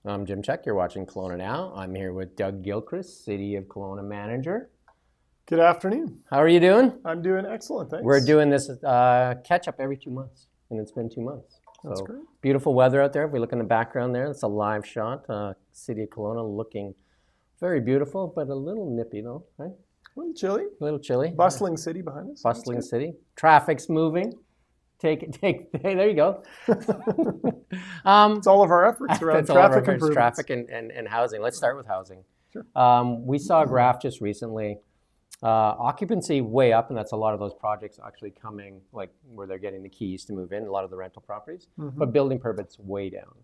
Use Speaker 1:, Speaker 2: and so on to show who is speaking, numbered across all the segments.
Speaker 1: I'm Jim Check. You're watching Kelowna Now. I'm here with Doug Gilchrist, City of Kelowna Manager.
Speaker 2: Good afternoon.
Speaker 1: How are you doing?
Speaker 2: I'm doing excellent, thanks.
Speaker 1: We're doing this catch-up every 2 months, and it's been 2 months.
Speaker 2: That's great.
Speaker 1: Beautiful weather out there. If we look in the background there, it's a live shot. City of Kelowna looking very beautiful, but a little nippy though, right?
Speaker 2: A little chilly.
Speaker 1: A little chilly.
Speaker 2: Bustling city behind us.
Speaker 1: Bustling city. Traffic's moving. Hey, there you go.
Speaker 2: It's all of our efforts around traffic improvements.
Speaker 1: Traffic and housing. Let's start with housing.
Speaker 2: Sure.
Speaker 1: We saw a graph just recently. Occupancy way up, and that's a lot of those projects actually coming, like where they're getting the keys to move in, a lot of the rental properties, but building permits way down.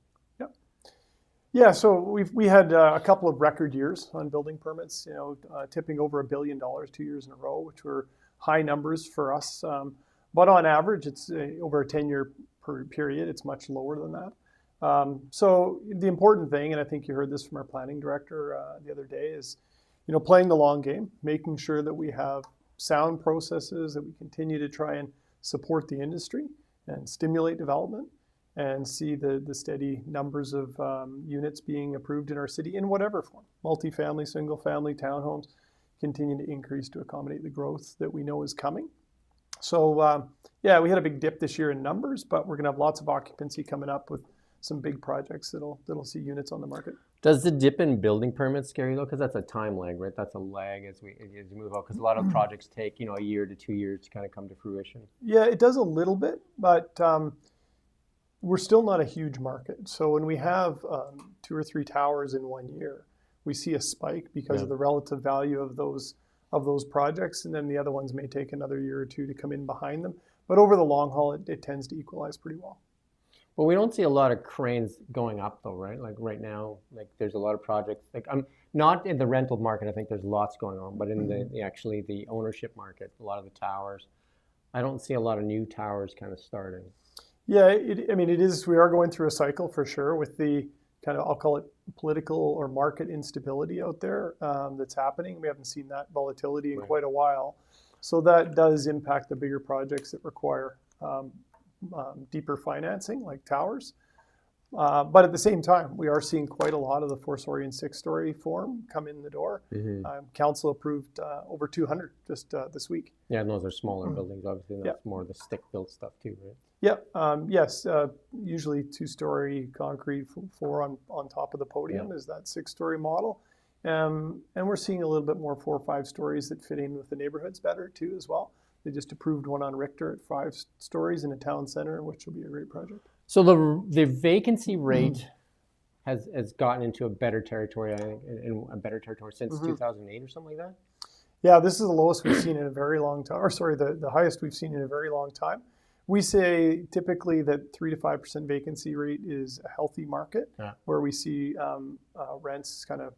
Speaker 2: Yeah, so we had a couple of record years on building permits, tipping over $1 billion 2 years in a row, which were high numbers for us. But on average, it's over a 10-year period, it's much lower than that. So the important thing, and I think you heard this from our planning director the other day, is playing the long game, making sure that we have sound processes, that we continue to try and support the industry and stimulate development and see the steady numbers of units being approved in our city in whatever form, multifamily, single family, townhomes, continue to increase to accommodate the growth that we know is coming. So yeah, we had a big dip this year in numbers, but we're going to have lots of occupancy coming up with some big projects that'll see units on the market.
Speaker 1: Does the dip in building permits scare you though? Because that's a time lag, right? That's a lag as you move out. Because a lot of projects take a year to 2 years to kind of come to fruition.
Speaker 2: Yeah, it does a little bit, but we're still not a huge market. So when we have 2 or 3 towers in 1 year, we see a spike because of the relative value of those projects, and then the other ones may take another year or two to come in behind them. But over the long haul, it tends to equalize pretty well.
Speaker 1: Well, we don't see a lot of cranes going up though, right? Like right now, like there's a lot of projects. Like I'm not in the rental market. I think there's lots going on, but in the ownership market, a lot of the towers, I don't see a lot of new towers kind of starting.
Speaker 2: Yeah, it is. We are going through a cycle for sure with the kind of, I'll call it political or market instability out there that's happening. We haven't seen that volatility in quite a while. So that does impact the bigger projects that require deeper financing, like towers. But at the same time, we are seeing quite a lot of the 4-story and 6-story form come in the door. Council approved over 200 just this week.
Speaker 1: Yeah, and those are smaller buildings, obviously. That's more of the stick-built stuff too, right?
Speaker 2: Yeah, yes, usually 2-story concrete, 4 on top of the podium is that 6-story model. And we're seeing a little bit more 4 or 5 stories that fit in with the neighborhoods better too as well. They just approved one on Richter at 5 stories in a town center, which will be a great project.
Speaker 1: So the vacancy rate has gotten into a better territory, I think, in a better territory since 2008 or something like that?
Speaker 2: Yeah, this is the lowest we've seen in a very long time, or sorry, the highest we've seen in a very long time. We say typically that 3 to 5% vacancy rate is a healthy market where we see rents kind of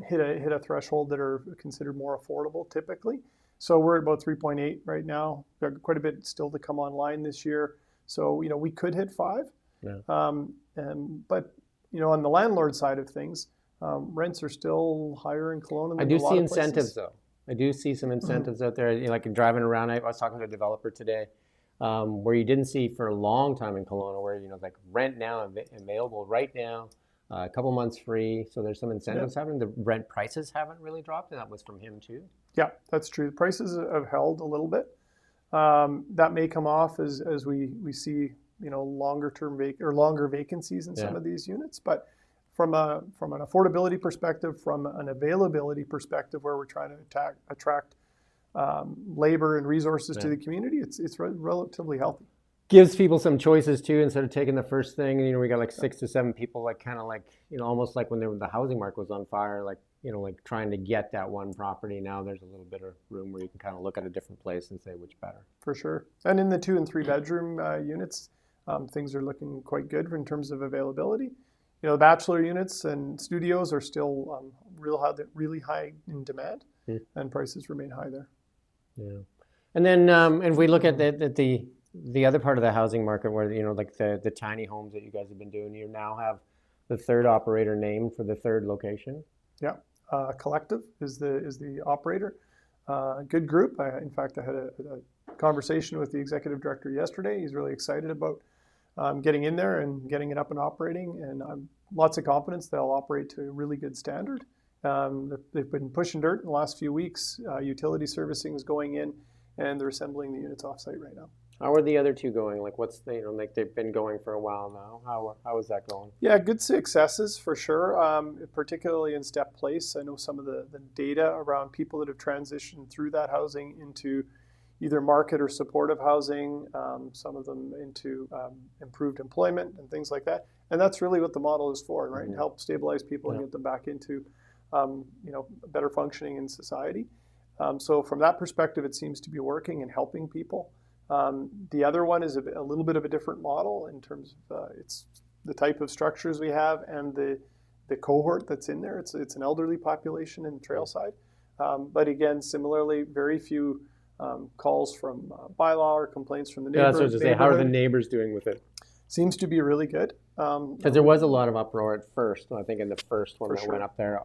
Speaker 2: hit a threshold that are considered more affordable typically. So we're at about 3.8 right now. We've got quite a bit still to come online this year. So, we could hit 5. But, on the landlord side of things, rents are still higher in Kelowna than
Speaker 1: I do
Speaker 2: a lot
Speaker 1: see
Speaker 2: of
Speaker 1: incentives
Speaker 2: places.
Speaker 1: though. I do see some incentives out there. Like driving around, I was talking to a developer today where you didn't see for a long time in Kelowna where, like rent now available right now, a couple months free. So there's some incentives happening. The rent prices haven't really dropped, and that was from him too. Yeah,
Speaker 2: that's true. The prices have held a little bit. That may come off as we see longer vacancies in some of these units. But from an affordability perspective, from an availability perspective, where we're trying to attract labor and resources to the community, it's relatively healthy.
Speaker 1: Gives people some choices too, instead of taking the first thing. We got like 6 to 7 people, like kind of like almost like when the housing market was on fire, like like trying to get that one property. Now there's a little bit of room where you can kind of look at a different place and say which better.
Speaker 2: For sure. And in the 2 and 3 bedroom units, things are looking quite good in terms of availability. The bachelor units and studios are still really high in demand, and prices remain high there.
Speaker 1: Yeah. And then if we look at the other part of the housing market where, like the tiny homes that you guys have been doing, you now have the 3rd operator named for the 3rd location.
Speaker 2: Yeah. Collective is the operator. Good group. In fact, I had a conversation with the executive director yesterday. He's really excited about getting in there and getting it up and operating. And I'm lots of confidence they'll operate to a really good standard. They've been pushing dirt in the last few weeks. Utility servicing is going in, and they're assembling the units off-site right now.
Speaker 1: How are the other two going? Like, what's the, like they've been going for a while now. How is that going?
Speaker 2: Yeah, good successes for sure, particularly in Step Place. I know some of the data around people that have transitioned through that housing into either market or supportive housing, some of them into improved employment and things like that. And that's really what the model is for, right? Help stabilize people and get them back into better functioning in society. So from that perspective, it seems to be working and helping people. The other one is a little bit of a different model in terms of it's the type of structures we have and the cohort that's in there. It's an elderly population in Trailside. But again, similarly, very few calls from bylaw or complaints from the neighbors.
Speaker 1: Yeah, that's what I was going to say. How are the neighbors doing with it?
Speaker 2: Seems to be really good.
Speaker 1: Because there was a lot of uproar at first, I think in the first one that
Speaker 2: sure.
Speaker 1: went up there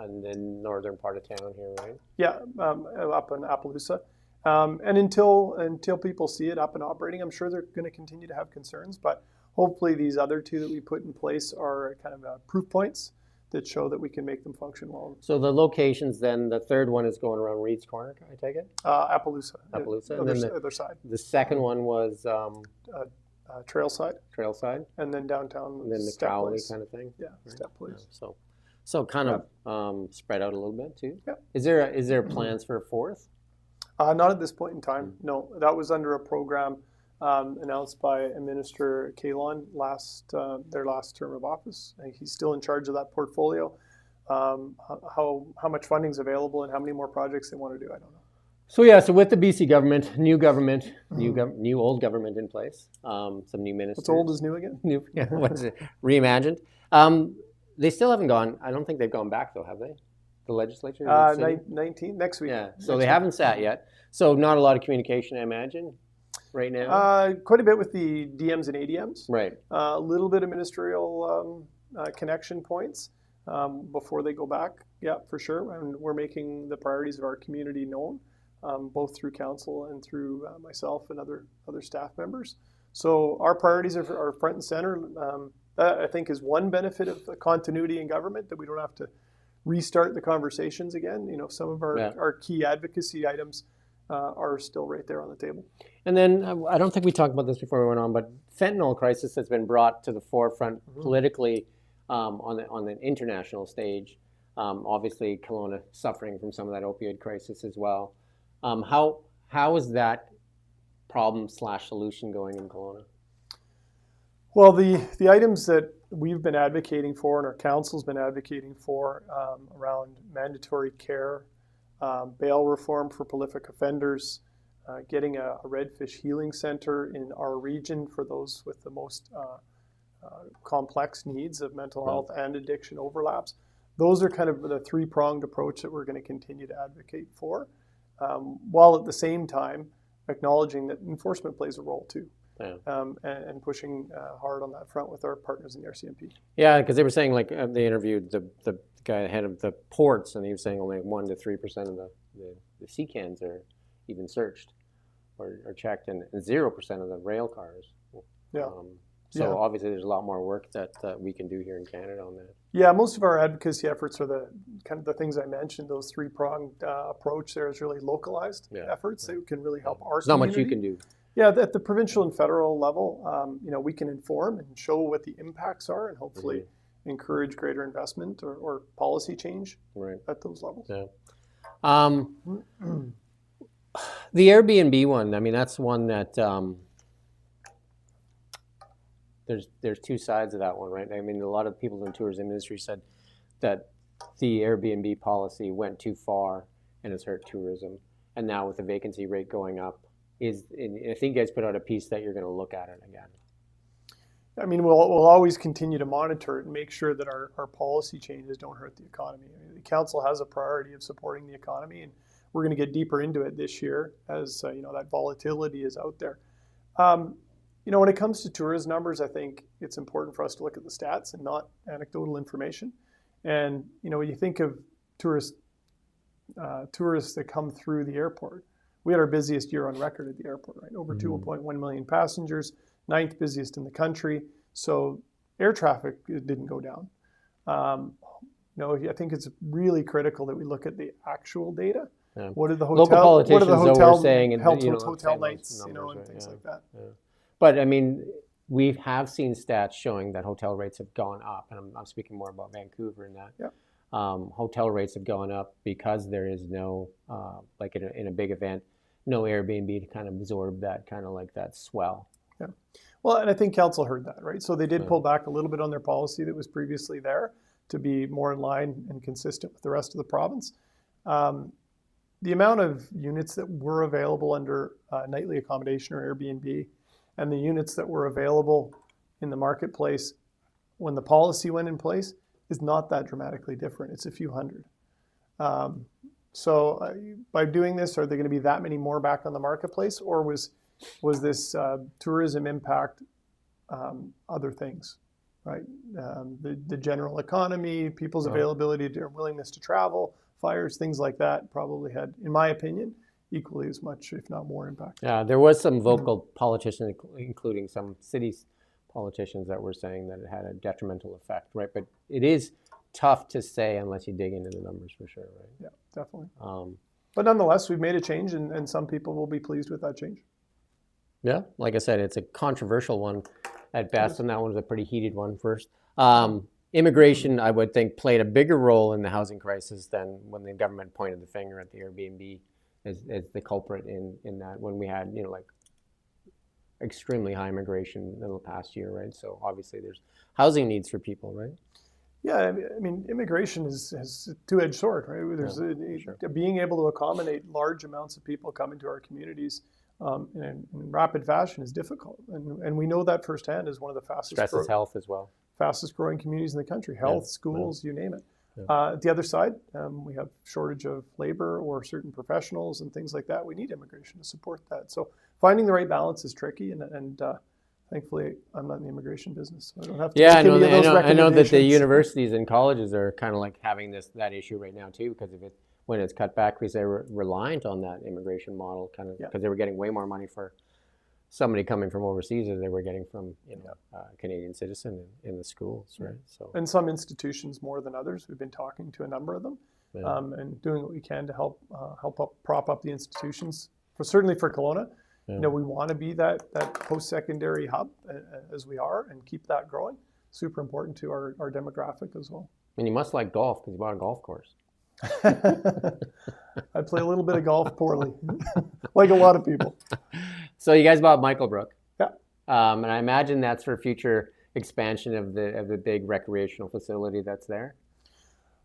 Speaker 1: in the northern part of town here, right?
Speaker 2: Yeah, up in Appaloosa. And until people see it up and operating, I'm sure they're going to continue to have concerns. But hopefully these other two that we put in place are kind of proof points that show that we can make them function well.
Speaker 1: So the locations then, the third one is going around Reed's Corner, I take it?
Speaker 2: Appaloosa.
Speaker 1: Appaloosa.
Speaker 2: And
Speaker 1: And
Speaker 2: then
Speaker 1: then
Speaker 2: other side.
Speaker 1: the second one was
Speaker 2: Trailside.
Speaker 1: Trailside.
Speaker 2: And then downtown.
Speaker 1: And then the
Speaker 2: Step
Speaker 1: Crowley
Speaker 2: Place.
Speaker 1: kind of thing?
Speaker 2: Yeah,
Speaker 1: Right.
Speaker 2: Step Place.
Speaker 1: So kind of spread out a little bit too?
Speaker 2: Yeah.
Speaker 1: Is there plans for a fourth?
Speaker 2: Not at this point in time. No, that was under a program announced by Minister Kalon their last term of office. He's still in charge of that portfolio. How much funding is available and how many more projects they want to do, I don't know.
Speaker 1: So yeah, so with the BC government, new old government in place, some new ministers.
Speaker 2: What's old is new again?
Speaker 1: New, yeah, what is it? Reimagined. They still haven't gone. I don't think they've gone back though, have they? The legislature.
Speaker 2: 19 next week.
Speaker 1: Yeah. So they haven't sat yet. So not a lot of communication, I imagine, right now.
Speaker 2: Quite a bit with the DMs and ADMs.
Speaker 1: Right.
Speaker 2: A little bit of ministerial connection points before they go back. Yeah, for sure. And we're making the priorities of our community known, both through council and through myself and other staff members. So our priorities are front and center. That I think is one benefit of the continuity in government, that we don't have to restart the conversations again. You know, some of our key advocacy items are still right there on the table.
Speaker 1: And then I don't think we talked about this before we went on, but fentanyl crisis has been brought to the forefront politically on the international stage. Obviously, Kelowna suffering from some of that opioid crisis as well. How is that problem/solution going in Kelowna?
Speaker 2: Well, the items that we've been advocating for and our council's been advocating for around mandatory care, bail reform for prolific offenders, getting a redfish healing center in our region for those with the most complex needs of mental health and addiction overlaps. Those are kind of the three-pronged approach that we're going to continue to advocate for, while at the same time acknowledging that enforcement plays a role too.
Speaker 1: Yeah.
Speaker 2: And pushing hard on that front with our partners in the RCMP.
Speaker 1: Yeah, because they were saying, like, they interviewed the guy head of the ports, and he was saying only 1 to 3% of the sea cans are even searched or checked, and 0% of the rail cars.
Speaker 2: Yeah.
Speaker 1: So obviously there's a lot more work that we can do here in Canada on that.
Speaker 2: Yeah, most of our advocacy efforts are the kind of the things I mentioned. Those three-pronged approach there is really localized efforts that can really help our
Speaker 1: There's not
Speaker 2: community.
Speaker 1: much you can do.
Speaker 2: Yeah, at the provincial and federal level, we can inform and show what the impacts are and hopefully encourage greater investment or policy change at those levels.
Speaker 1: Yeah. The Airbnb one, I mean, that's one that there's two sides of that one, right? I mean, a lot of people in the tourism industry said that the Airbnb policy went too far and has hurt tourism. And now with the vacancy rate going up, I think you guys put out a piece that you're going to look at it again.
Speaker 2: I mean, we'll always continue to monitor it and make sure that our policy changes don't hurt the economy. I mean, the council has a priority of supporting the economy, and we're going to get deeper into it this year as that volatility is out there. When it comes to tourism numbers, I think it's important for us to look at the stats and not anecdotal information. And when you think of tourists that come through the airport, we had our busiest year on record at the airport, right? Over 2.1 million passengers, ninth busiest in the country. So air traffic didn't go down. I think it's really critical that we look at the actual data.
Speaker 1: Yeah.
Speaker 2: What are the
Speaker 1: Local
Speaker 2: hotel? What
Speaker 1: politicians,
Speaker 2: are the
Speaker 1: though,
Speaker 2: hotel
Speaker 1: were saying, and
Speaker 2: hotel
Speaker 1: saying those
Speaker 2: nights,
Speaker 1: numbers,
Speaker 2: and
Speaker 1: right?
Speaker 2: things
Speaker 1: Yeah.
Speaker 2: like that.
Speaker 1: Yeah. But I mean, we have seen stats showing that hotel rates have gone up, and I'm speaking more about Vancouver in that.
Speaker 2: Yeah.
Speaker 1: Hotel rates have gone up because there is no, like in a big event, no Airbnb to kind of absorb that kind of like that swell.
Speaker 2: Yeah. Well, and I think council heard that, right? So they did pull back a little bit on their policy that was previously there to be more in line and consistent with the rest of the province. The amount of units that were available under nightly accommodation or Airbnb and the units that were available in the marketplace when the policy went in place is not that dramatically different. It's a few hundred. So by doing this, are there going to be that many more back on the marketplace, or was this tourism impact other things, right? The general economy, people's availability or willingness to travel, fires, things like that probably had, in my opinion, equally as much, if not more impact.
Speaker 1: Yeah, there was some vocal politicians, including some cities politicians, that were saying that it had a detrimental effect, right? But it is tough to say unless you dig into the numbers for sure, right?
Speaker 2: Yeah, definitely. But nonetheless, we've made a change, and some people will be pleased with that change.
Speaker 1: Yeah, like I said, it's a controversial one at best, and that one was a pretty heated one first. Immigration, I would think, played a bigger role in the housing crisis than when the government pointed the finger at the Airbnb as the culprit in that, when we had, like extremely high immigration in the past year, right? So obviously there's housing needs for people, right?
Speaker 2: Yeah, I mean, immigration has a two-edged sword, right? There's being able to accommodate large amounts of people coming to our communities in rapid fashion is difficult, and we know that firsthand as one of the
Speaker 1: Stresses health as well.
Speaker 2: Fastest growing communities in the country. Health, schools, you name it. At the other side, we have shortage of labor or certain professionals and things like that. We need immigration to support that. So finding the right balance is tricky, and thankfully, I'm not in the immigration business, so I don't have to.
Speaker 1: Yeah, I know that the universities and colleges are kind of like having that issue right now too, because when it's cut back, because they were reliant on that immigration model, kind of because they were getting way more money for somebody coming from overseas than they were getting from Canadian citizen in the schools, right? So, and
Speaker 2: some institutions more than others. We've been talking to a number of them, and doing what we can to help prop up the institutions. Certainly for Kelowna. We want to be that post-secondary hub as we are, and keep that growing. Super important to our demographic as well.
Speaker 1: And you must like golf because you bought a golf course.
Speaker 2: I play a little bit of golf poorly, like a lot of people.
Speaker 1: So you guys bought Michael Brook.
Speaker 2: Yeah.
Speaker 1: And I imagine that's for future expansion of the big recreational facility that's there.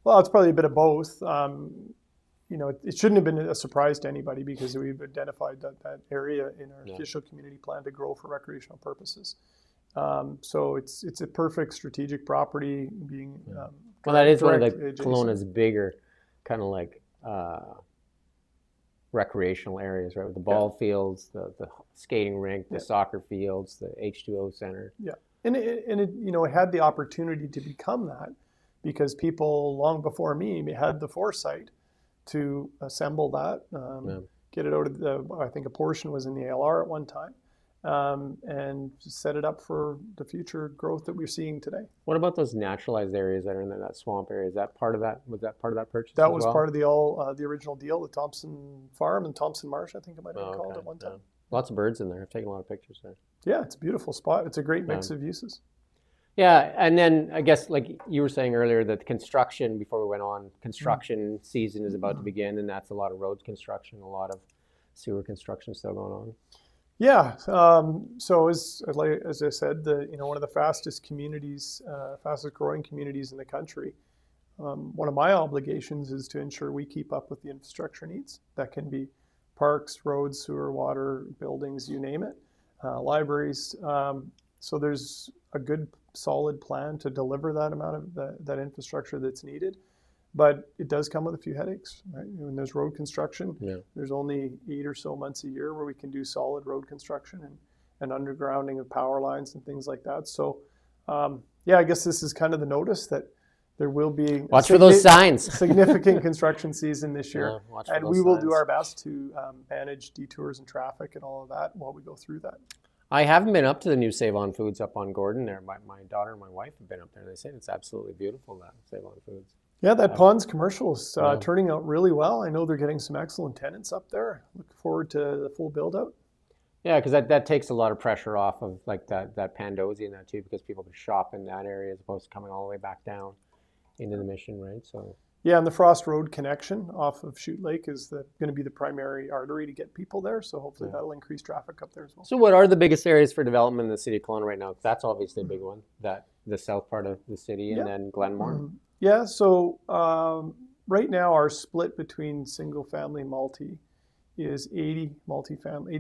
Speaker 2: Well, it's probably a bit of both. It shouldn't have been a surprise to anybody because we've identified that area in our official community plan to grow for recreational purposes. So it's a perfect strategic property being.
Speaker 1: Well, that is one of the Kelowna's bigger kind of like recreational areas, right? With the ball fields, the skating rink, the soccer fields, the H2O center. Yeah,
Speaker 2: and it had the opportunity to become that because people long before me had the foresight to assemble that, get it out of I think a portion was in the ALR at one time, and set it up for the future growth that we're seeing today.
Speaker 1: What about those naturalized areas that are in that swamp area? Is that part of that? Was that part of that purchase?
Speaker 2: That was part of the original deal, the Thompson Farm and Thompson Marsh, I think it might have been called at one time.
Speaker 1: Lots of birds in there. I've taken a lot of pictures there.
Speaker 2: Yeah, it's a beautiful spot. It's a great mix of uses.
Speaker 1: Yeah, and then I guess like you were saying earlier that the construction, before we went on, construction season is about to begin, and that's a lot of road construction, a lot of sewer construction still going on.
Speaker 2: Yeah, so as I said, one of the fastest growing communities in the country. One of my obligations is to ensure we keep up with the infrastructure needs. That can be parks, roads, sewer, water, buildings, you name it, libraries. So there's a good solid plan to deliver that amount of that infrastructure that's needed, but it does come with a few headaches, right? When there's road construction, there's only 8 or so months a year where we can do solid road construction and undergrounding of power lines and things like that. So I guess this is kind of the notice that there will be
Speaker 1: watch for those signs.
Speaker 2: Significant construction season this year, and we will do our best to manage detours and traffic and all of that while we go through that.
Speaker 1: I haven't been up to the new Save On Foods up on Gordon there. My daughter and my wife have been up there, and they say it's absolutely beautiful, that Save On Foods.
Speaker 2: Yeah, that Ponds commercial is
Speaker 1: Yeah.
Speaker 2: turning out really well. I know they're getting some excellent tenants up there. Look forward to the full build out.
Speaker 1: Yeah, because that takes a lot of pressure off of like that Pandozi and that too, because people can shop in that area as opposed to coming all the way back down into the Mission, right? So
Speaker 2: Yeah, and the Frost Road connection off of Chute Lake is going to be the primary artery to get people there. So hopefully that'll increase traffic up there as well.
Speaker 1: So what are the biggest areas for development in the city of Kelowna right now? That's obviously a big one, that the south part of the city, and then Glenmore.
Speaker 2: Yeah, so right now our split between single family multi is 80% multifamily,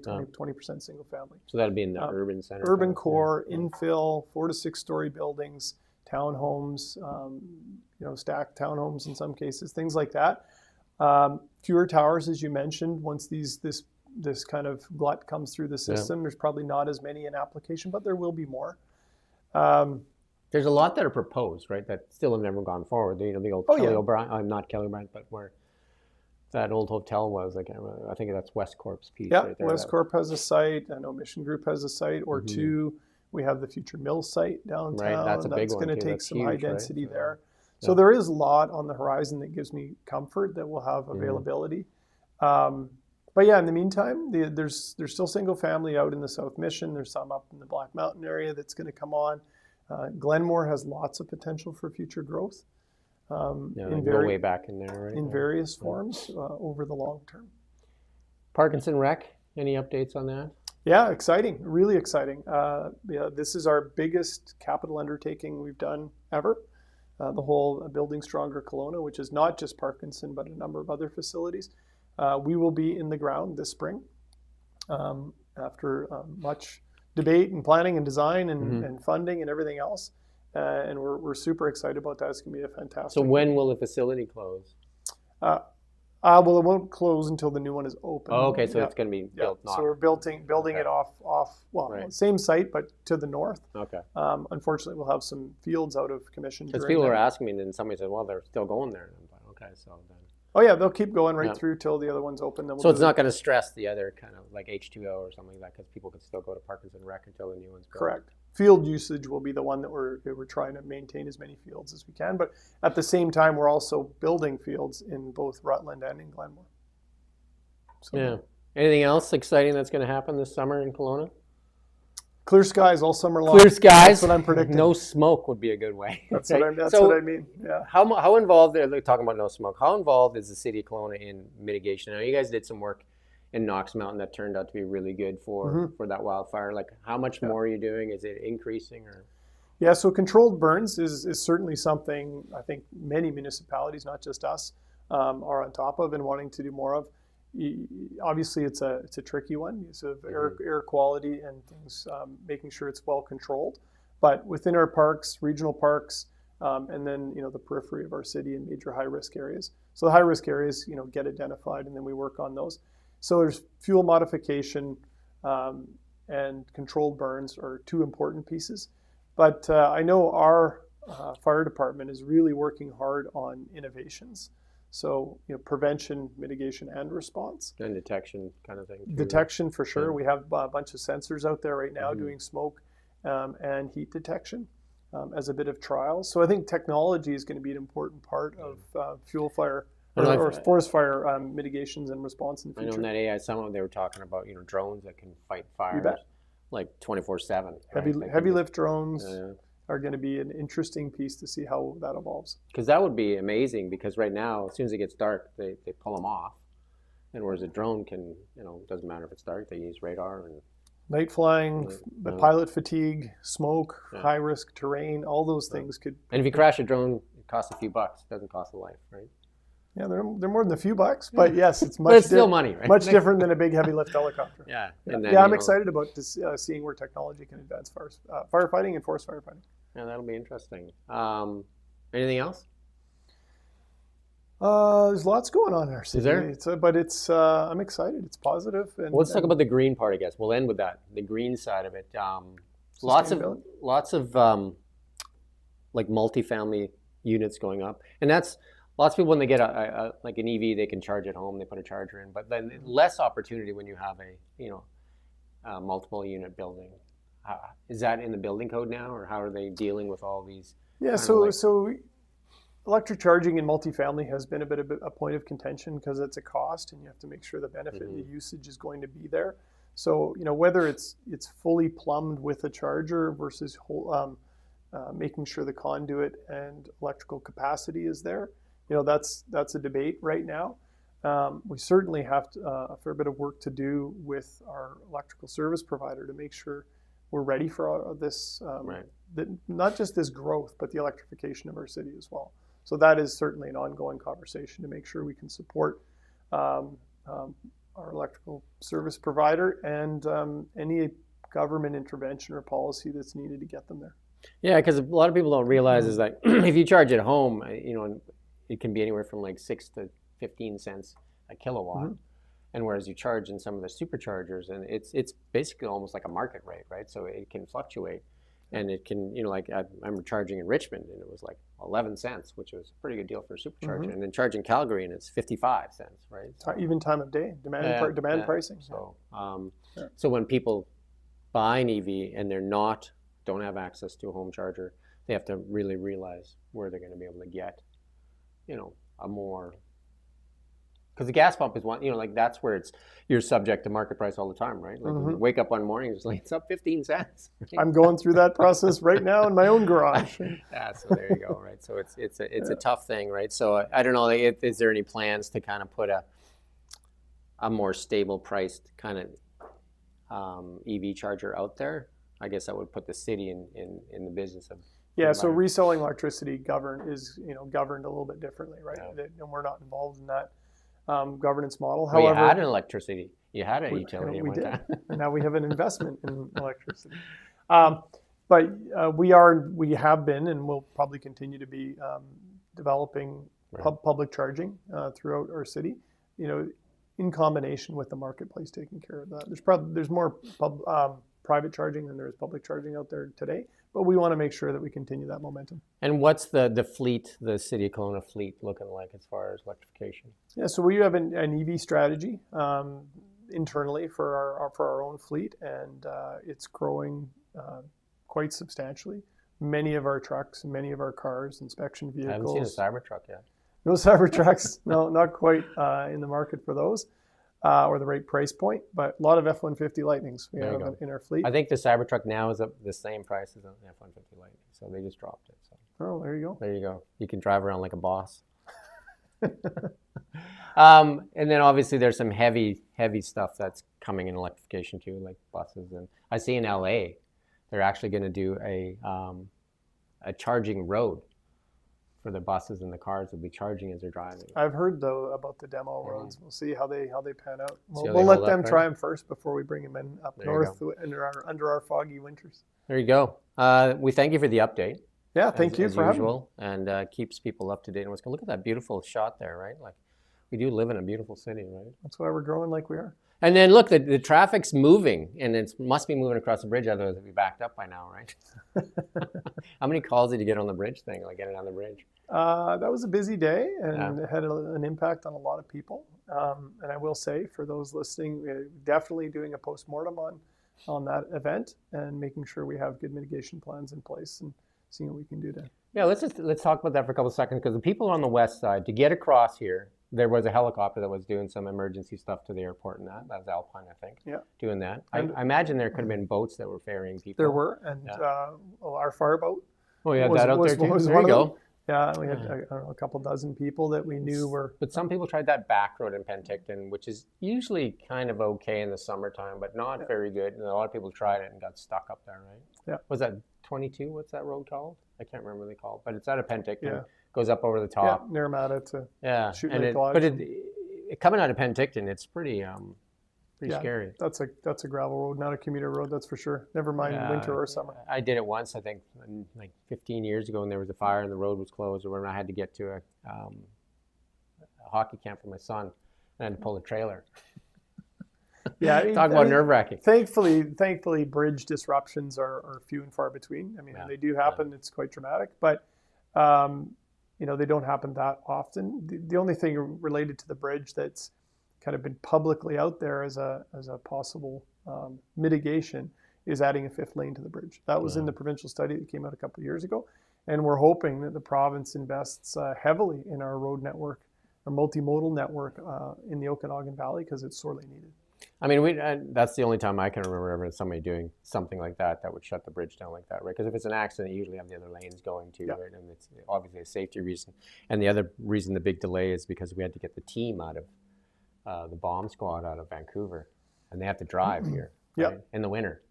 Speaker 2: 20% single family.
Speaker 1: So that'd be in the urban center.
Speaker 2: Urban core, infill, 4 to 6 story buildings, townhomes, stacked townhomes in some cases, things like that. Fewer towers, as you mentioned. Once this kind of glut comes through the system, there's probably not as many in application, but there will be more.
Speaker 1: There's a lot that are proposed, right? That still have never gone forward. The old Kelly O'Brien, not Kelly O'Brien, but where that old hotel was. I can't remember. I think that's West Corp's piece.
Speaker 2: Yeah,
Speaker 1: right there.
Speaker 2: West Corp has a site. I know Mission Group has a site or two. We have the future mill site downtown.
Speaker 1: Right, that's a big one.
Speaker 2: That's going to take
Speaker 1: That's
Speaker 2: some
Speaker 1: huge,
Speaker 2: high density
Speaker 1: right?
Speaker 2: there. So there is a lot on the horizon that gives me comfort that we'll have availability. But yeah, in the meantime, there's still single family out in the South Mission. There's some up in the Black Mountain area that's going to come on. Glenmore has lots of potential for future growth.
Speaker 1: Go way back in there, right?
Speaker 2: In various forms over the long term.
Speaker 1: Parkinson Rec, any updates on that?
Speaker 2: Yeah, exciting, really exciting. This is our biggest capital undertaking we've done ever. The whole Building Stronger Kelowna, which is not just Parkinson, but a number of other facilities. We will be in the ground this spring after much debate and planning and design and funding and everything else. And we're super excited about that. It's going to be a fantastic.
Speaker 1: So when will the facility close?
Speaker 2: Well, it won't close until the new one is open.
Speaker 1: Oh, okay, so it's going to be built.
Speaker 2: So we're building it off same site, but to the north.
Speaker 1: Okay.
Speaker 2: Unfortunately, we'll have some fields out of commission.
Speaker 1: Because people are asking me, and then somebody said, well, they're still going there. And I'm like, okay, so then.
Speaker 2: Oh yeah, they'll keep going right through till the other one's open. Then
Speaker 1: so it's not going to stress the other kind of like H2O or something like that, because people could still go to Parkinson Rec until the new one's built.
Speaker 2: Correct. Field usage will be the one that we're trying to maintain as many fields as we can, but at the same time, we're also building fields in both Rutland and in Glenmore. So,
Speaker 1: yeah. Anything else exciting that's going to happen this summer in Kelowna?
Speaker 2: Clear skies all summer long.
Speaker 1: Clear skies.
Speaker 2: That's what I'm predicting.
Speaker 1: No smoke would be a good way.
Speaker 2: That's what I mean. Yeah.
Speaker 1: How involved? They're talking about no smoke. How involved is the city of Kelowna in mitigation? I know you guys did some work in Knox Mountain that turned out to be really good for that wildfire. Like, how much more are you doing? Is it increasing or? Yeah,
Speaker 2: so controlled burns is certainly something I think many municipalities, not just us, are on top of and wanting to do more of. Obviously, it's a tricky one. So air quality and things, making sure it's well controlled. But within our parks, regional parks, and then the periphery of our city and major high risk areas. So the high risk areas get identified, and then we work on those. So there's fuel modification and controlled burns are two important pieces. But I know our fire department is really working hard on innovations. So prevention, mitigation, and response.
Speaker 1: And detection kind of thing. Too.
Speaker 2: Detection for sure. Yeah. We have a bunch of sensors out there right now doing smoke and heat detection as a bit of trial. So I think technology is going to be an important part of fuel fire or forest fire mitigations and response in the future.
Speaker 1: I know in that AI summit they were talking about drones that can fight fires like 24/7.
Speaker 2: Heavy lift drones. Are going to be an interesting piece to see how that evolves.
Speaker 1: Because that would be amazing, because right now, as soon as it gets dark, they pull them off. And whereas a drone can, doesn't matter if it's dark, they use radar. And
Speaker 2: night flying, the pilot fatigue, smoke, high risk terrain, all those things could.
Speaker 1: And if you crash a drone, it costs a few bucks. It doesn't cost a life, right?
Speaker 2: Yeah, they're more than a few bucks, but yes, it's much.
Speaker 1: But it's still money, right?
Speaker 2: Much different than a big heavy lift helicopter.
Speaker 1: Yeah.
Speaker 2: And then, I'm excited about this, seeing where technology can advance firefighting and forest firefighting.
Speaker 1: Yeah, that'll be interesting. Anything else?
Speaker 2: There's lots going on in our city.
Speaker 1: Is there?
Speaker 2: But I'm excited. It's positive. And,
Speaker 1: let's talk about the green part, I guess. We'll end with that. The green side of it. Lots of like multifamily units going up, and that's lots of people when they get like an EV, they can charge at home. They put a charger in, but then less opportunity when you have multiple unit building. Is that in the building code now, or how are they dealing with all these?
Speaker 2: Yeah, so electric charging in multifamily has been a bit of a point of contention because it's a cost, and you have to make sure the benefit and the usage is going to be there. So whether it's fully plumbed with a charger versus making sure the conduit and electrical capacity is there, that's a debate right now. We certainly have a fair bit of work to do with our electrical service provider to make sure we're ready for this, not just this growth, but the electrification of our city as well. So that is certainly an ongoing conversation to make sure we can support our electrical service provider and any government intervention or policy that's needed to get them there.
Speaker 1: Yeah, because a lot of people don't realize is that if you charge at home, it can be anywhere from like 6 to 15 cents a kilowatt. And whereas you charge in some of the superchargers, and it's basically almost like a market rate, right? So it can fluctuate, and it can, like I'm charging in Richmond, and it was like 11 cents, which was a pretty good deal for a supercharger. And then charging Calgary, and it's 55 cents, right? So,
Speaker 2: even time of day, demand pricing.
Speaker 1: So, so when people buy an EV and don't have access to a home charger, they have to really realize where they're going to be able to get, a more. Because the gas pump is one, that's where you're subject to market price all the time, right? Like you wake up one morning, it's up 15 cents. Right?
Speaker 2: I'm going through that process right now in my own garage.
Speaker 1: Yeah, so there you go, right? So it's a tough thing, right? So I don't know, is there any plans to kind of put a more stable priced kind of EV charger out there? I guess that would put the city in the business of.
Speaker 2: Yeah, so reselling electricity is governed a little bit differently, right? Yeah. And we're not involved in that governance model.
Speaker 1: However, you had an electricity. You had a utility at one time.
Speaker 2: And now we have an investment in electricity. But we have been and will probably continue to be developing public charging throughout our city, in combination with the marketplace taking care of that. There's more private charging than there is public charging out there today, but we want to make sure that we continue that momentum.
Speaker 1: And what's the fleet, the City of Kelowna fleet, looking like as far as electrification?
Speaker 2: Yeah, so we have an EV strategy internally for our own fleet, and it's growing quite substantially. Many of our trucks, many of our cars, inspection vehicles.
Speaker 1: I haven't seen a Cybertruck yet.
Speaker 2: No Cybertrucks, no, not quite in the market for those. Or the right price point, but a lot of F-150 Lightnings we have in our fleet.
Speaker 1: I think the Cybertruck now is up the same price as an F-150 Lightning, so they just dropped it. So.
Speaker 2: Oh, there you go.
Speaker 1: There you go. You can drive around like a boss. And then obviously there's some heavy stuff that's coming in electrification too, like buses. And I see in LA, they're actually going to do a charging road for the buses and the cars will be charging as they're driving.
Speaker 2: I've heard though about the demo roads. We'll see how they pan out. We'll let them try them first before we bring them in up north under our foggy winters.
Speaker 1: There you go. We thank you for the update.
Speaker 2: Yeah, thank you for having me.
Speaker 1: And keeps people up to date. And look at that beautiful shot there, right? Like we do live in a beautiful city, right?
Speaker 2: That's why we're growing like we are.
Speaker 1: And then look, the traffic's moving, and it must be moving across the bridge, otherwise it'd be backed up by now, right? How many calls did you get on the bridge thing, like getting on the bridge?
Speaker 2: That was a busy day, and it had an impact on a lot of people. And I will say, for those listening, we're definitely doing a postmortem on that event and making sure we have good mitigation plans in place and seeing what we can do to.
Speaker 1: Yeah, let's talk about that for a couple of seconds, because the people on the west side, to get across here, there was a helicopter that was doing some emergency stuff to the airport, and that was Alpine, I think. Yeah, doing that. I imagine there could have been boats that were ferrying people.
Speaker 2: There were, and our fireboat.
Speaker 1: Oh, yeah, that out there too. There you go.
Speaker 2: Yeah, we had a couple dozen people that we knew were.
Speaker 1: But some people tried that back road in Penticton, which is usually kind of okay in the summertime, but not very good. And a lot of people tried it and got stuck up there, right?
Speaker 2: Yeah.
Speaker 1: Was that 22? What's that road called? I can't remember what they call it, but it's out of Penticton. Yeah. Goes up over the top.
Speaker 2: Yeah, Naramata to Shoot
Speaker 1: Lake
Speaker 2: Lodge.
Speaker 1: But coming out of Penticton, it's pretty scary.
Speaker 2: That's a gravel road, not a commuter road, that's for sure. Never mind winter or summer.
Speaker 1: I did it once, I think, like 15 years ago, and there was a fire and the road was closed, or when I had to get to a hockey camp for my son, and I had to pull a trailer.
Speaker 2: Yeah,
Speaker 1: talk about nerve-wracking.
Speaker 2: Thankfully, bridge disruptions are few and far between. I mean, when they do happen, it's quite dramatic, but they don't happen that often. The only thing related to the bridge that's kind of been publicly out there as a possible mitigation is adding a 5th lane to the bridge. That was in the provincial study that came out a couple of years ago. And we're hoping that the province invests heavily in our road network, our multimodal network in the Okanagan Valley, because it's sorely needed.
Speaker 1: I mean, that's the only time I can remember ever somebody doing something like that would shut the bridge down like that, right? Because if it's an accident, you usually have the other lanes going too, right? And it's obviously a safety reason. And the other reason the big delay is because we had to get the team out of the bomb squad out of Vancouver, and they have to drive here right? In the winter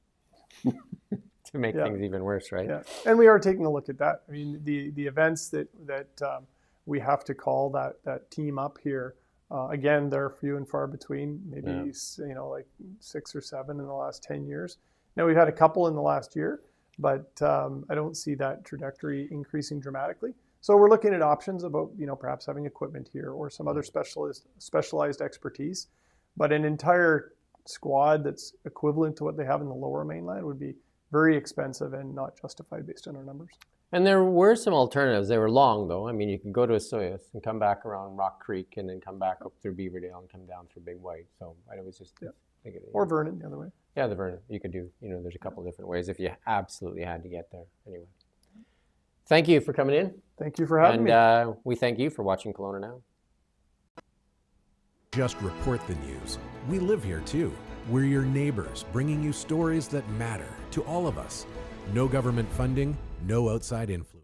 Speaker 1: to make things even worse, right?
Speaker 2: Yeah, and we are taking a look at that. I mean, the events that we have to call that team up here. Again, they're few and far between, maybe like 6 or 7 in the last 10 years. Now, we've had a couple in the last year, but I don't see that trajectory increasing dramatically. So we're looking at options about perhaps having equipment here or some other specialized expertise. But an entire squad that's equivalent to what they have in the Lower Mainland would be very expensive and not justified based on our numbers.
Speaker 1: And there were some alternatives. They were long, though. I mean, you can go to Osoyoos and come back around Rock Creek and then come back up through Beaverdale and come down through Big White. So I was just thinking.
Speaker 2: Or Vernon, the other way.
Speaker 1: Yeah, the Vernon. You could do, there's a couple different ways if you absolutely had to get there. Anyway. Thank you for coming in.
Speaker 2: Thank you for having me.
Speaker 1: And we thank you for watching Kelowna Now.
Speaker 3: Just report the news. We live here too. We're your neighbors, bringing you stories that matter to all of us. No government funding, no outside influence.